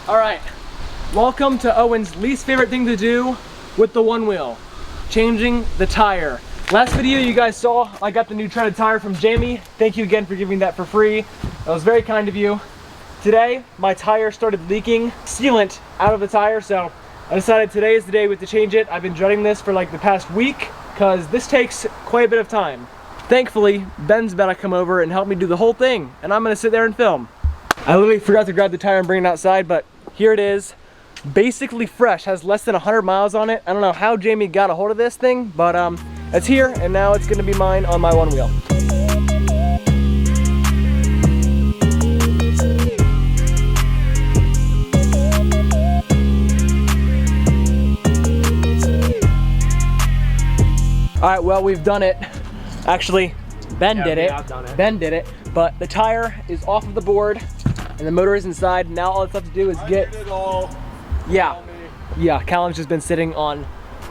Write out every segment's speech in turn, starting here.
All right, welcome to Owen's least favorite thing to do with the one wheel, changing the tire. Last video you guys saw, I got the new treaded tire from Jamie. Thank you again for giving that for free. That was very kind of you. Today, my tire started leaking sealant out of the tire, so I decided today is the day we have to change it. I've been dreading this for like the past week because this takes quite a bit of time. Thankfully, Ben's about to come over and help me do the whole thing, and I'm gonna sit there and film. I literally forgot to grab the tire and bring it outside, but here it is. Basically fresh, has less than 100 miles on it. I don't know how Jamie got a hold of this thing, but it's here, and now it's gonna be mine on my one wheel. All right, well, we've done it. Actually, Ben did it. Ben did it, but the tire is off of the board and the motor is inside. Now all it's left to do is get it all. Yeah, Callum's just been sitting on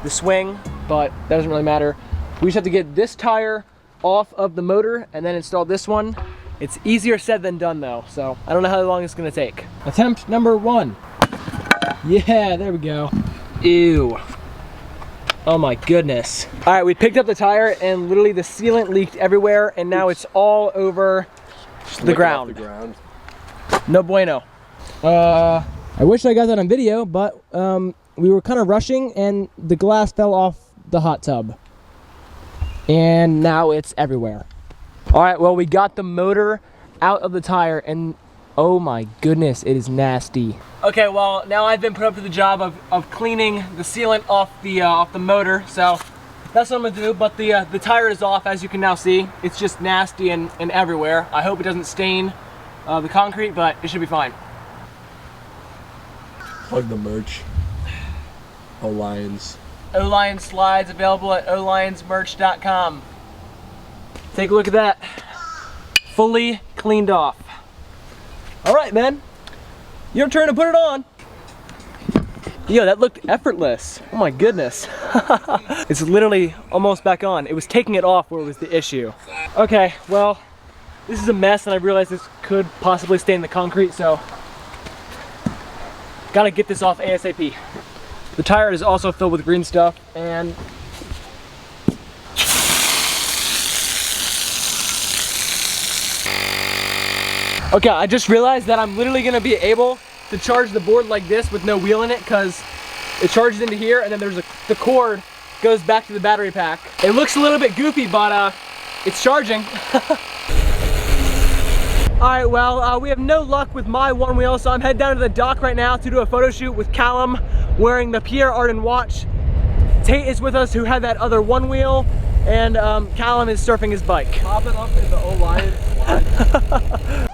the swing, but that doesn't really matter. We just have to get this tire off of the motor and then install this one. It's easier said than done though, so I don't know how long it's gonna take. Attempt number 1. Yeah, there we go. Ew. Oh my goodness. All right, we picked up the tire and literally the sealant leaked everywhere and now it's all over the ground. No bueno. I wish I got that on video, but we were kind of rushing and the glass fell off the hot tub. And now it's everywhere. All right, well, we got the motor out of the tire and oh my goodness, it is nasty. Okay, well, now I've been put up to the job of cleaning the sealant off the motor, so that's what I'm gonna do. But the tire is off, as you can now see. It's just nasty and everywhere. I hope it doesn't stain the concrete, but it should be fine. Plug the merch. O-Lions. O-Lions slides available at olionsmerch.com. Take a look at that. Fully cleaned off. All right, man. Your turn to put it on. Yo, that looked effortless. Oh my goodness. It's literally almost back on. It was taking it off where was the issue. Okay, well, this is a mess and I realized this could possibly stain the concrete, so gotta get this off ASAP. The tire is also filled with green stuff and okay, I just realized that I'm literally gonna be able to charge the board like this with no wheel in it because it charges into here and then there's the cord goes back to the battery pack. It looks a little bit goofy, but it's charging. All right, well, we have no luck with my one wheel, so I'm heading down to the dock right now to do a photo shoot with Callum wearing the Pierre Arden watch. Tate is with us, who had that other one wheel, and Callum is surfing his bike. Pop it up in the O-Lions slide.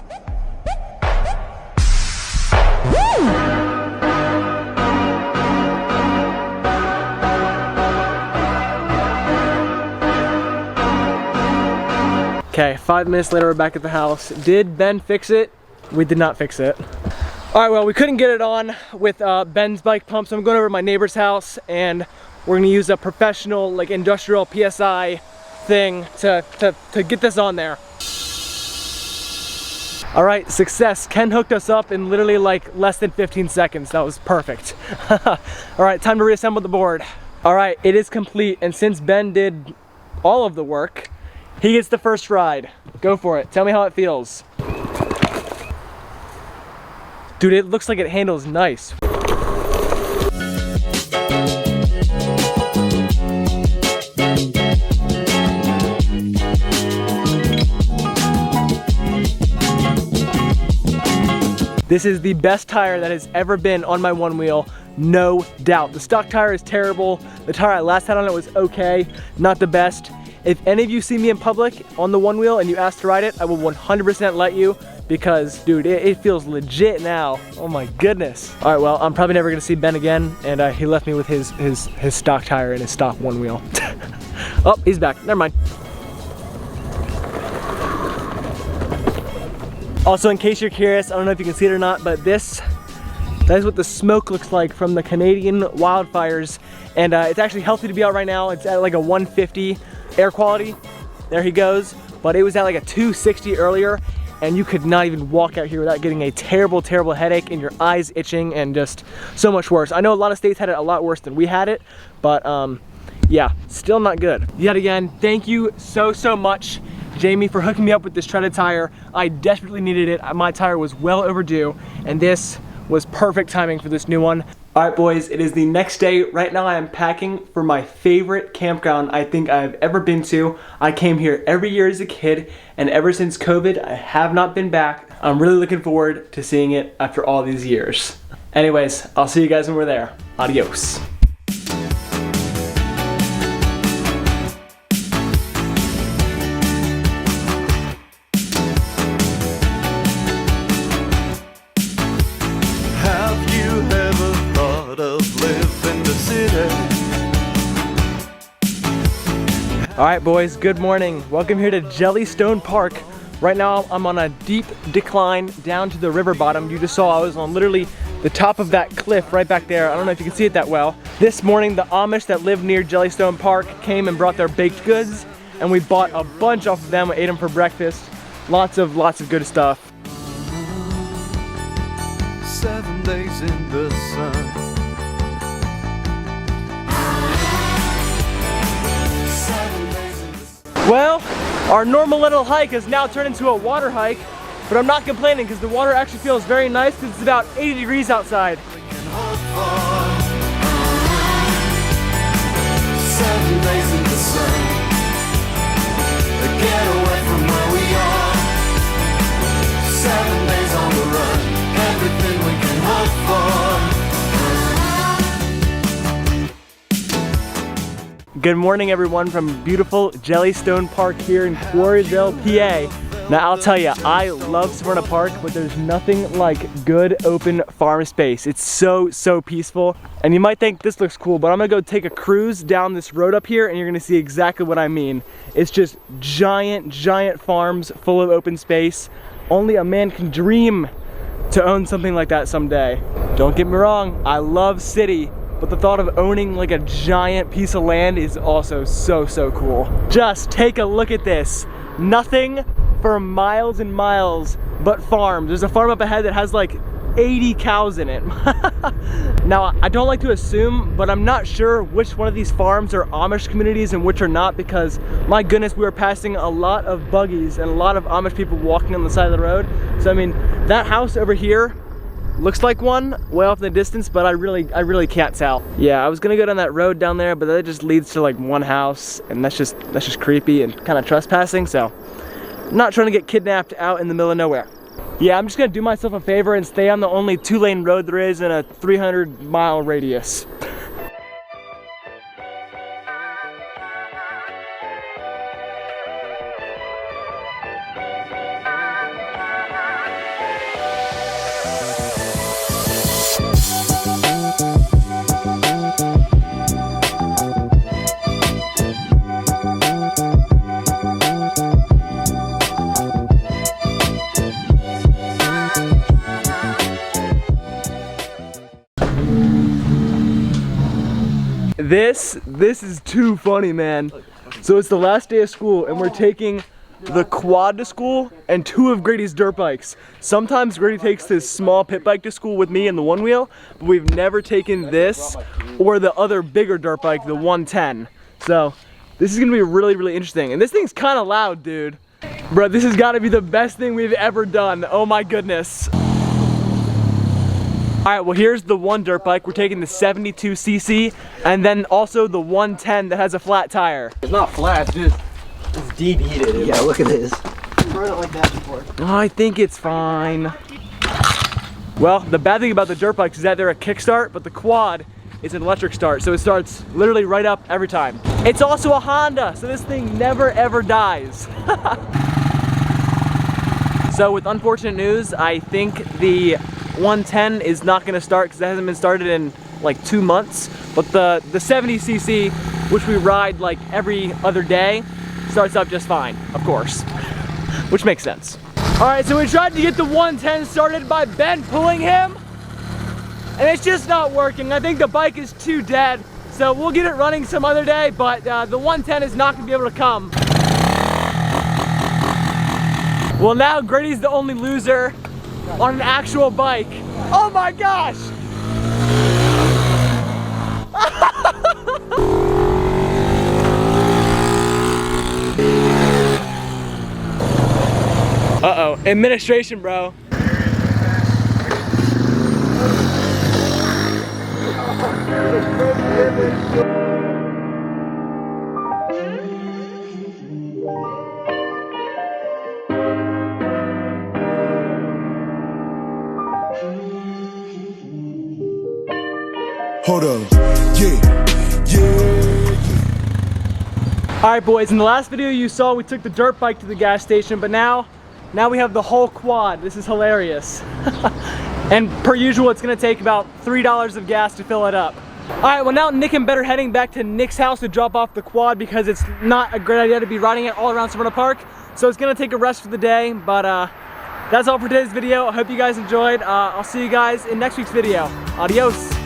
Okay, 5 minutes later, we're back at the house. Did Ben fix it? We did not fix it. All right, well, we couldn't get it on with Ben's bike pump, so I'm going over to my neighbor's house and we're gonna use a professional, like industrial PSI thing to get this on there. All right, success. Ken hooked us up in literally like less than 15 seconds. That was perfect. All right, time to reassemble the board. All right, it is complete, and since Ben did all of the work, he gets the first ride. Go for it. Tell me how it feels. Dude, it looks like it handles nice. This is the best tire that has ever been on my one wheel, no doubt. The stock tire is terrible. The tire I last had on it was okay, not the best. If any of you see me in public on the one wheel and you ask to ride it, I will 100% let you because, dude, it feels legit now. Oh my goodness. All right, well, I'm probably never gonna see Ben again, and he left me with his stock tire and his stock one wheel. Oh, he's back, never mind. Also, in case you're curious, I don't know if you can see it or not, but that is what the smoke looks like from the Canadian wildfires. And it's actually healthy to be out right now. It's at like a 150 air quality. There he goes. But it was at like a 260 earlier. and you could not even walk out here without getting a terrible, terrible headache and your eyes itching and just so much worse. I know a lot of states had it a lot worse than we had it, but yeah, still not good. Yet again, thank you so, so much, Jamie, for hooking me up with this treaded tire. I desperately needed it. My tire was well overdue, and this was perfect timing for this new one. All right, boys, it is the next day. Right now I am packing for my favorite campground I think I've ever been to. I came here every year as a kid, and ever since COVID, I have not been back. I'm really looking forward to seeing it after all these years. Anyways, I'll see you guys when we're there. Adios. All right, boys, good morning. Welcome here to Jellystone Park. Right now, I'm on a deep decline down to the river bottom. You just saw I was on literally the top of that cliff right back there. I don't know if you can see it that well. This morning, the Amish that live near Jellystone Park came and brought their baked goods, and we bought a bunch off of them. We ate them for breakfast. Lots of good stuff. 7 days in the sun. Well, our normal little hike has now turned into a water hike, but I'm not complaining because the water actually feels very nice because it's about 80 degrees outside. 7 days in the sun. Get away from where we are. 7 days on the run. Everything we can hope for. Good morning, everyone, from beautiful Jellystone Park here in Quarryville, PA. Now, I'll tell you, I love Smyrna Park, but there's nothing like good open farm space. It's so, so peaceful. And you might think this looks cool, but I'm gonna go take a cruise down this road up here and you're gonna see exactly what I mean. It's just giant, giant farms full of open space. Only a man can dream to own something like that someday. Don't get me wrong, I love city, but the thought of owning like a giant piece of land is also so, so cool. Just take a look at this. Nothing for miles and miles but farms. There's a farm up ahead that has like 80 cows in it. Now, I don't like to assume, but I'm not sure which one of these farms are Amish communities and which are not, because my goodness, we were passing a lot of buggies and a lot of Amish people walking on the side of the road. So I mean, that house over here looks like one way off in the distance, but I really can't tell. Yeah, I was gonna go down that road down there, but that just leads to like one house, and that's just creepy and kind of trespassing. So I'm not trying to get kidnapped out in the middle of nowhere. Yeah, I'm just gonna do myself a favor and stay on the only 2-lane road there is in a 300-mile radius. This is too funny, man. So it's the last day of school and we're taking the quad to school and 2 of Grady's dirt bikes. Sometimes Grady takes this small pit bike to school with me and the one wheel, but we've never taken this or the other bigger dirt bike, the 110. So this is gonna be really, really interesting. And this thing's kind of loud, dude. Bro, this has got to be the best thing we've ever done. Oh my goodness. All right, well, here's the one dirt bike. We're taking the 72cc and then also the 110 that has a flat tire. It's not flat, it's deep heated. Yeah, look at this. I've heard it like that before. Oh, I think it's fine. Well, the bad thing about the dirt bikes is that they're a kickstart, but the quad is an electric start, so it starts literally right up every time. It's also a Honda, so this thing never ever dies. So with unfortunate news, I think the 110 is not gonna start because it hasn't been started in like 2 months, but the 70cc, which we ride like every other day, starts up just fine, of course, which makes sense. All right, so we tried to get the 110 started by Ben pulling him, and it's just not working. I think the bike is too dead, so we'll get it running some other day, but the 110 is not gonna be able to come. Well, now Grady's the only loser on an actual bike. Oh my gosh! Uh-oh, administration, bro. Hold up, yeah. All right, boys, in the last video you saw, we took the dirt bike to the gas station, but now we have the whole quad. This is hilarious. And per usual, it's gonna take about $3 of gas to fill it up. All right, well now Nick and Ben are heading back to Nick's house to drop off the quad because it's not a great idea to be riding it all around Smyrna Park. So it's gonna take a rest for the day, but that's all for today's video. I hope you guys enjoyed. I'll see you guys in next week's video. Adios.